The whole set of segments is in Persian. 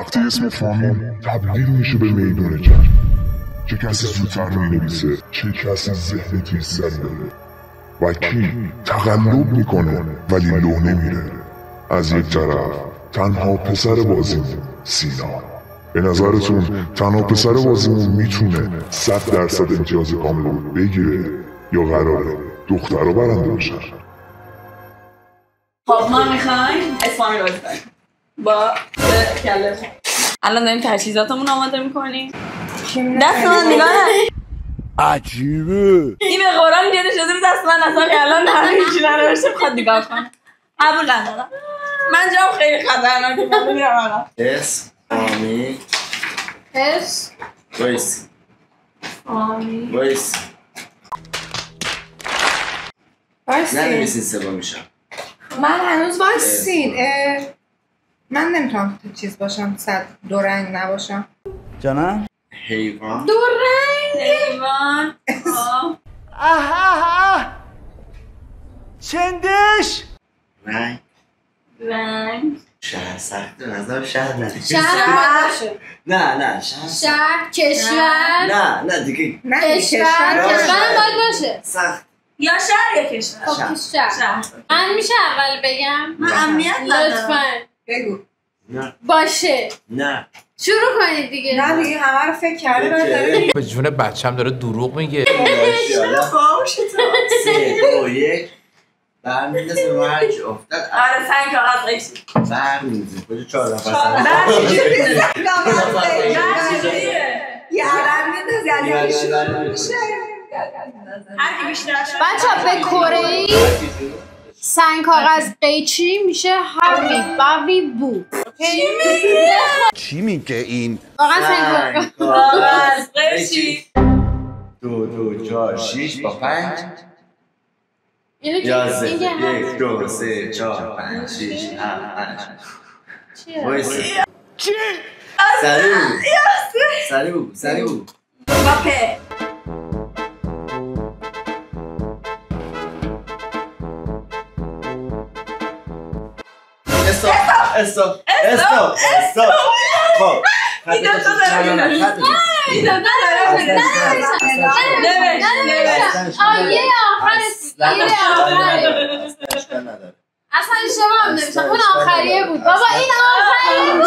وقتی اسم فامیل تبدیل میشه به میدون جنگ، چه کسی زودتر مینویسه، چه کسی ذهن تیزتری داره و کی تقلب میکنه ولی لو نمیره. از یک طرف تنها پسر بازیمون سینا. به نظرتون تنها پسر بازیمون میتونه 100% امتیاز کامل رو بگیره یا قراره دخترها برنده باشن؟ خب ما میخوایم اسفامی بازی کنیم با کله. الان داریم تجهیزاتمون آماده میکنیم. دست من نگاه عجیبه. این به قرآن بیاده شده دست من اصلا الان هیچی ننوشته بخواد نگاه کنم. قبول ندارم. من جام خیلی خطرناکه. من میرم آقا. اسفامی وایس ننویسین سبا میشم. من هنوز وایسین. من نمیتونم تو چیز باشم، صد دو رنگ نباشم. جانم؟ حیوان دو رنگ؟ حیوان چندش؟ رنگ شهر سخته نظرم شهر نه شهر باشه. نه شهر کشور نه دیگه کشور باید باشه. سخت یا شهر یا کشور. خب کشور من میشه اول بگم؟ من اهمیت ندارم. لطفاً بگو. نه باشه. نه شروع کنید دیگه. نه دیگه همه رو فکر کرده باید داره. به جون بچم داره دروغ میگه. باشه تو 3 2 1 برمی‌دازه رو هرچی افتاد. آره سنگ کاغذ قیچی برمی‌دازه کجا 4 نفر یه عرم میدازی یعنی شروع میشه. هر کی بیشتر شد بچه به کره‌ای سنگ کاغذ قیچی میشه هاوی باوی بو. چی میگه این؟ واقعا سنگ کاغذ قیچی 2 2 4 6 با 5 اینو که 1 2 3 4 5 6 7 8 وایسی چی؟ سریع بگو با په استاپ خب این دوتا داره یه آخره اصلا اشتباه هم نمیشم. اون آخریه بود بابا. این آخریه بود.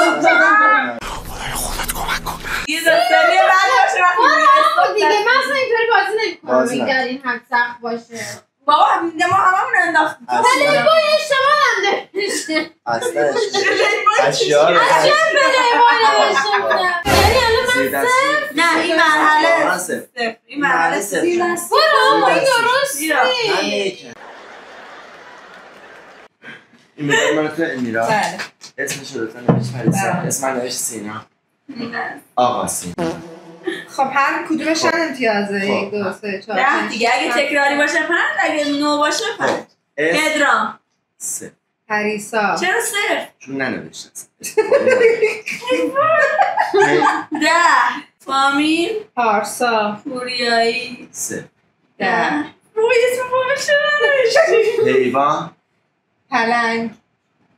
خودت کمک کن. یه دستانی بعد باشه دیگه من اصلا اینطوری بازی نمی‌کنم. اگر این هم سخت باشه بابا ما هممون انداختیم. ولی با اشتباه هم نمیشه. اصلا اشیاء رو یعنی الان من نه این مرحله صفر. این مرحله صفر. برو این درست نیست. این میگم تو امیرا اسمش رو لطفا نوشت فریسا. اسم من نوشت سینا. آقا سینا. خب هر کدومش هم امتیازه. 1 2 3 4 ده دیگه اگه تکراری باشه 5 اگه نو باشه 5. پدرام 3 پریسا. چرا 0؟ چون ننوشته 10 فامیل پارسا. پوریایی 3 10 روی اسم فامیل چرا ننوشتی؟ حیوان پلنگ.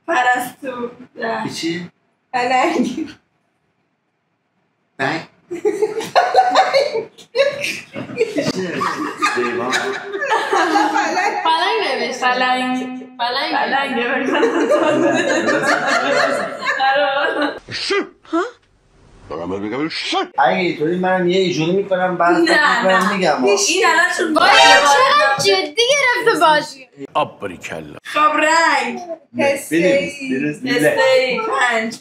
پرستو 10 چی؟ پلنگ. بنگ حیوان پلنگ نوشت. پلنگ اگه اینطوری منم یه ایجونی میکنم بعد میکنم میگم این الان چون چقدر جدی گرفته باشی. آبریکلا. خب رنگ پسته‌ای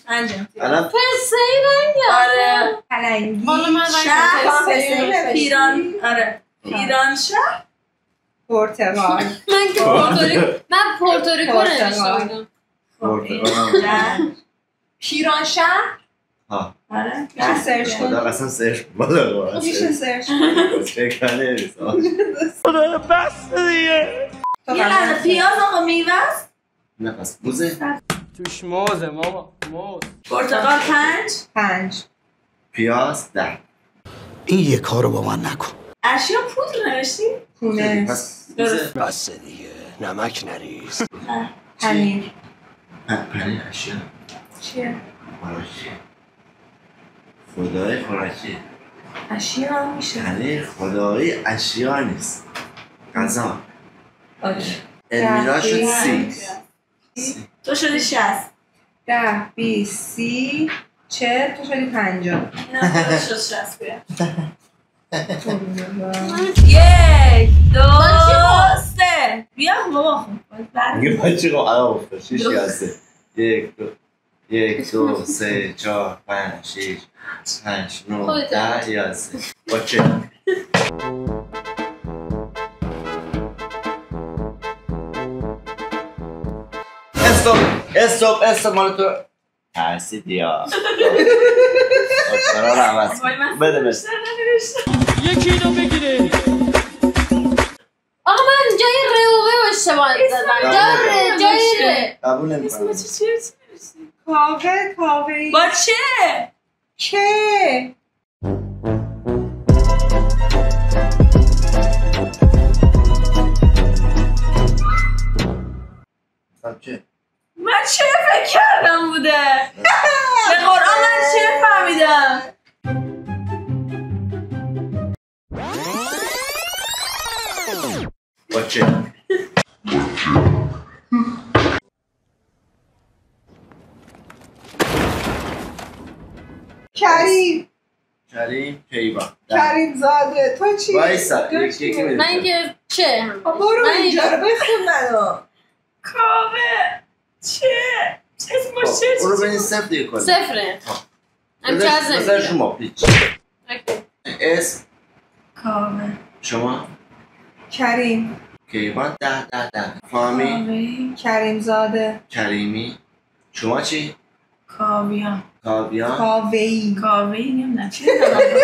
5 الان پسته رنگ آره پلنگی. حالا من شهر پسته‌ای. پیران. آره پیران شهر پرتقال. من که پورتوریکو نوشته بودم. پیرانشهر. ها آره میشه سرچ خدا کنی. قسم سرچ بالا میشه سرچ فکر نمی‌کنم خدا بس دیگه. یه لحظه پیاز آقا میوه است. نه پس موزه توش موزه ماما موز. پرتقال 5 پیاز 10 این یه کارو با من نکن. اشیا پودر نوشتی؟ پونه. پس موزه بس دیگه نمک نریز. پنیر. پنیر اشیا چیه؟ ماراشی خدای خوراکی. اشیا هم میشه. یعنی خدای اشیا نیست. غذا. اوکی. المیرا شد 30. تو شدی 60. 10 20 30 40 تو شدی 50. نه شد 60 بیا. 1 2 3 بیا بابا خب میگه بچه خب الان افتاد 6 یا 3 1 2 3 4 5 6 5 9 10 11 اوکی. استوب مال تو ترسید یا اصلا رو عوض بده بده یکی اینو بگیره. آقا من جای روبه باشه باید زدم. جای ره قبول نمی‌کنم. کاوه با چه؟ چه؟ چه؟ من چه فکر کردم بوده؟ به قرآن من چه فهمیدم؟ با چه؟ کریم کیوان کریم زاده تو چی؟ وایسا یکی میده من که چه؟ برو اینجا رو بخون منو. کاوه چه؟ اسمش چه؟ برو ببین صفر دیگه کنه صفره. هم چه از بذار شما پیچ اسم کاوه شما کریم کیوان 10 فامی کریم زاده کریمی شما چی؟ کاویان کاویان کاوهی نمیدونم چی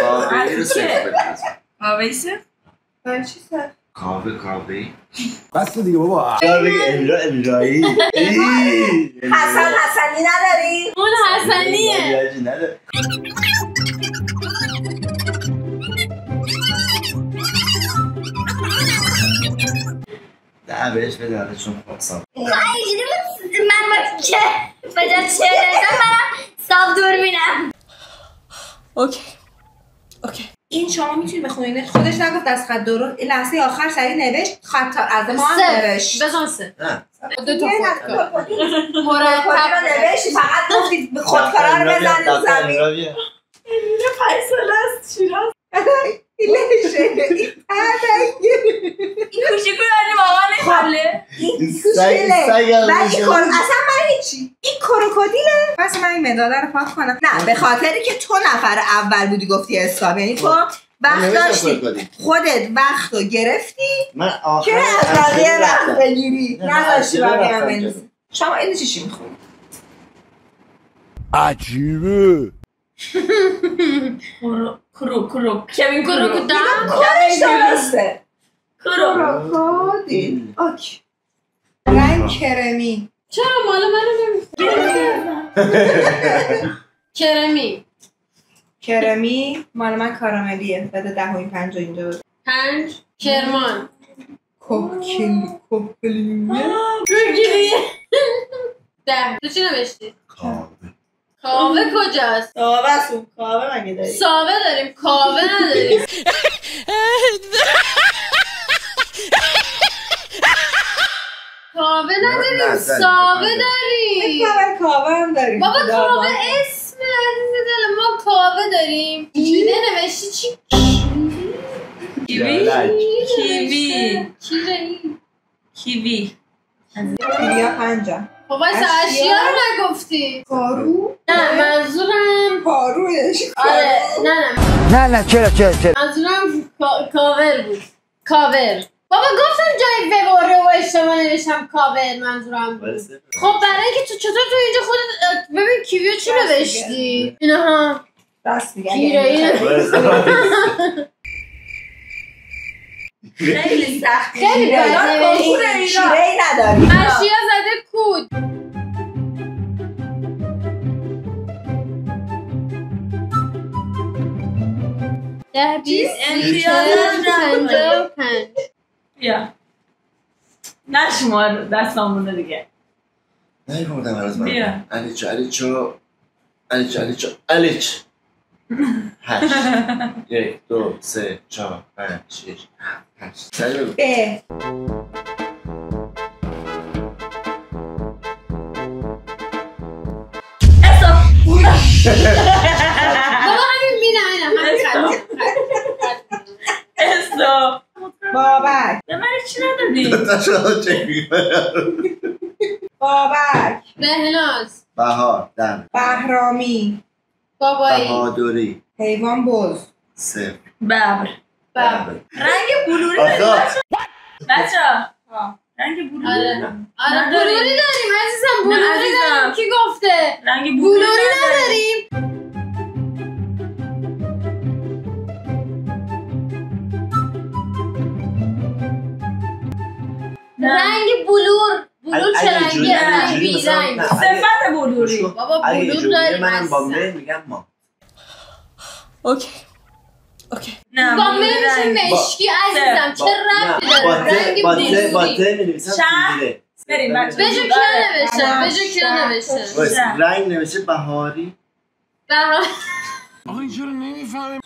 کاوهی رو صفر بده کاوهی صفر؟ برای چی سر؟ کاوهی بس دیگه بابا امیرایی حسنی نداری؟ اون حسنیه. نداره ده بهش بده چون خواستم من با چه بجا چه برم صاف دور بینم. اوکی این شما میتونید بخونید خودش نگفت از خط درست این لحظه آخر سریع نوشت خط از ما هم نوشت بزن سه نه دو تا خودکار مرتب نوشتی فقط گفتید خودکارا رو بزنید زمین. امیره 5 ساله است شیراز این کوچیکو یعنی واقعا نخاله این اصلا من هیچی این کروکودیله. پس من این مداده رو پاک کنم. نه به خاطری که تو نفر اول بودی گفتی اسلام یعنی تو وقت داشتی خودت وقت رو گرفتی من آخر که از بقیه وقت بگیری نداشتی بقیه هم بنزی. شما این چیشی میخونی؟ عجیبه کرو کوین کروکودیل کارش درسته. کروکودیل اوکی. رنگ کرمی. چرا مال منو نمی‌خونی؟ کرمی مال من کاراملیه. بده 10 و این 5 اینجا بده. 5 کرمان کوکیلیه کوکیلیه 10 تو چی نوشتی؟ کاوه کجاست؟ کاوه مگه داری؟ ساوه داریم کاوه نداریم. کاوه نداریم ساوه داریم. کاوه هم داریم. بابا کاوه اسم عزیز دل ما کاوه داریم. اینه نوشتی چی؟ کیوی کیویا 5 خب واسه اشیا رو نگفتی. پارو؟ نه منظورم پارویش. آره نه چرا منظورم کاور بود. کاور بابا گفتم جای بباره و اشتباه نوشتم کاور منظورم بود. خب برای اینکه تو چطور تو اینجا خودت ببین کیویو چی نوشتی؟ اینها راست میگه. خیلی سخت خیلی بد شیره‌ای نداری. اشیا زده کود. ده 20 55 بیا نشمار دستان مونده دیگه. نه بودم هنوز بیا علیچ 8 1 2 3 4 5 6 8 سری بگو بابا همین بینم همین استاپ بابک به من چی ندادی؟ بابک بهناز بهار دم بهرامی بابایی بهادری حیوان بز 0 ببر ببر رنگ بلوری داریم بچه رنگ بلوری آره بلوری داریم عزیزم بلوری داریم کی گفته رنگ بلوری نداریم رنگ بلور چه رنگی رنگ بی رنگ صفت بلوری بابا بلور داریم منم با من میگم ما اوکی نه با من میشه مشکی عزیزم چه رنگی داره رنگ بلوری با ته می‌نویسم سیبیله بریم بچه بجو کیا نوشته رنگ نوشته بهاری آقا این چرا نمیفهمه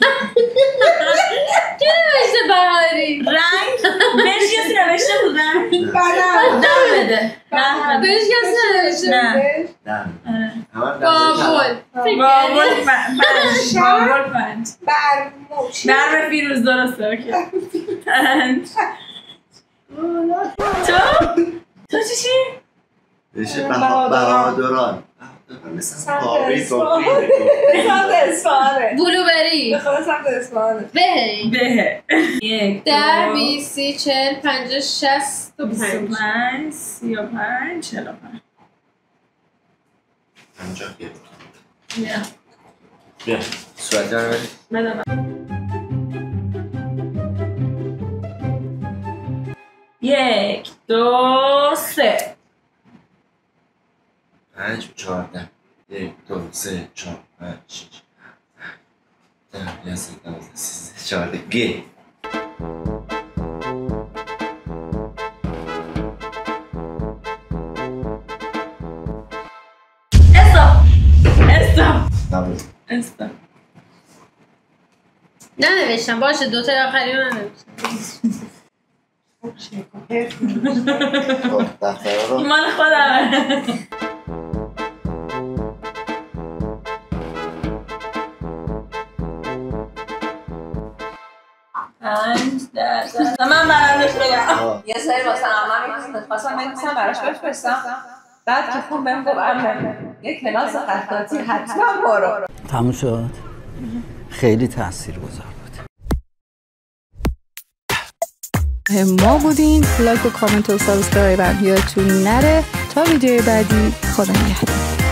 کی نوشته بهاری رنگ بهش کسی نوشته بود رنگ بله دم بده بهش کسی نوشته نه دم بابول بابول پنج برموچ برم فیروز درسته اوکی تو چی؟ نوشته بهادران مثلا قابی سمت اصفهانه بلوبری به خدا سمت اصفهانه به 1 10 20 30 40 50 65 35 45 50 بیا بیا صورت رو بدم 1 2 3 5 14 1 2 3 4 5 6 10 11 12 13 14 گه استاپ ننوشتم باشه دو تا آخری رو ننوشتم دفتر رو مال خودم 5 10 من برندش بگم یه سری واسه عمم خواستم بنویسم براش بفرستم بعد که خون بهم گفت عمم یه کلاس خطاطی حتما برو تموم شد خیلی تاثیرگذار بود ما بودین لایک و کامنت و سابسکرایب هم یادتون نره تا ویدیوی بعدی خدا نگهدار